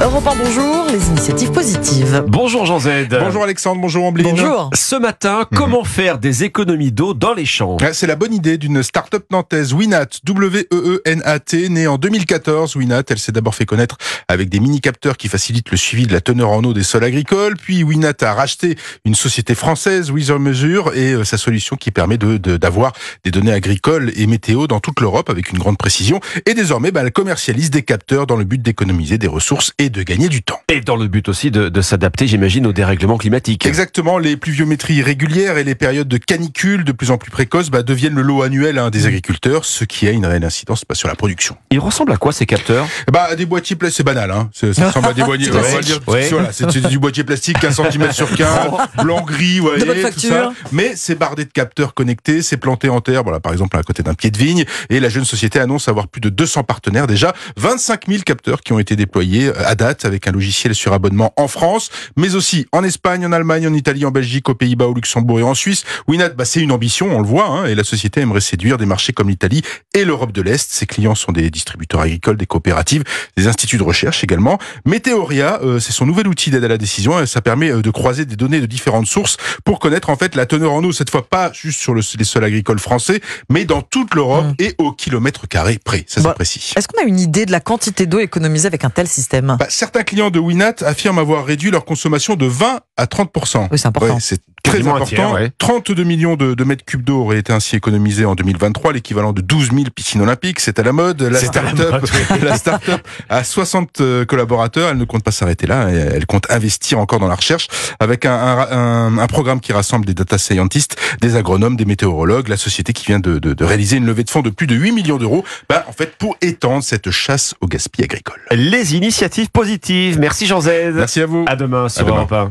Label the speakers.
Speaker 1: Europe 1, bonjour, les initiatives positives.
Speaker 2: Bonjour Jean Z.
Speaker 3: Bonjour Alexandre, bonjour Ambline.
Speaker 1: Bonjour.
Speaker 2: Ce matin, comment faire des économies d'eau dans les champs?
Speaker 3: C'est la bonne idée d'une start-up nantaise, Weenat, W-E-E-N-A-T, née en 2014. Weenat, elle s'est d'abord fait connaître avec des mini-capteurs qui facilitent le suivi de la teneur en eau des sols agricoles. Puis Weenat a racheté une société française, Weather Measure, et sa solution qui permet d'avoir des données agricoles et météo dans toute l'Europe avec une grande précision. Et désormais, elle commercialise des capteurs dans le but d'économiser des ressources et de gagner du temps.
Speaker 2: Et dans le but aussi de s'adapter, j'imagine, au dérèglement climatique.
Speaker 3: Exactement, les pluviométries régulières et les périodes de canicule de plus en plus précoces deviennent le lot annuel des agriculteurs, ce qui a une réelle incidence sur la production.
Speaker 2: Ils ressemblent à quoi ces capteurs?
Speaker 3: Des boîtiers plastiques, c'est banal, ça ressemble à des boîtiers, on va dire, voilà, c'est du boîtier plastique 15 cm sur 15, blanc-gris,
Speaker 1: de bonne
Speaker 3: tout ça. Mais c'est bardé de capteurs connectés, c'est planté en terre, par exemple à côté d'un pied de vigne, et la jeune société annonce avoir plus de 200 partenaires déjà, 25 000 capteurs qui ont été déployés à date avec un logiciel sur abonnement en France, mais aussi en Espagne, en Allemagne, en Italie, en Belgique, aux Pays-Bas, au Luxembourg et en Suisse. Weenat, c'est une ambition, on le voit, et la société aimerait séduire des marchés comme l'Italie et l'Europe de l'Est. Ses clients sont des distributeurs agricoles, des coopératives, des instituts de recherche également. Meteoria, c'est son nouvel outil d'aide à la décision. Ça permet de croiser des données de différentes sources pour connaître en fait la teneur en eau, cette fois pas juste sur les sols agricoles français, mais dans toute l'Europe et au kilomètre carré près. Ça, c'est précis.
Speaker 1: Est-ce qu'on a une idée de la quantité d'eau économisée avec un tel système?
Speaker 3: Certains clients de Weenat affirment avoir réduit leur consommation de 20 à 30%.
Speaker 1: Oui, c'est important.
Speaker 3: Ouais, c'est très important.
Speaker 2: Tiers,
Speaker 3: 32 millions de mètres cubes d'eau auraient été ainsi économisés en 2023, l'équivalent de 12 000 piscines olympiques. C'est à la mode. La start-up a 60 collaborateurs. Elle ne compte pas s'arrêter là. Elle compte investir encore dans la recherche avec un programme qui rassemble des data scientists, des agronomes, des météorologues. La société qui vient de réaliser une levée de fonds de plus de 8 millions d'euros, en fait, pour étendre cette chasse au gaspillage agricole.
Speaker 2: Les initiatives positives. Merci Jean Z.
Speaker 3: Merci à vous.
Speaker 2: À demain sur Europe 1.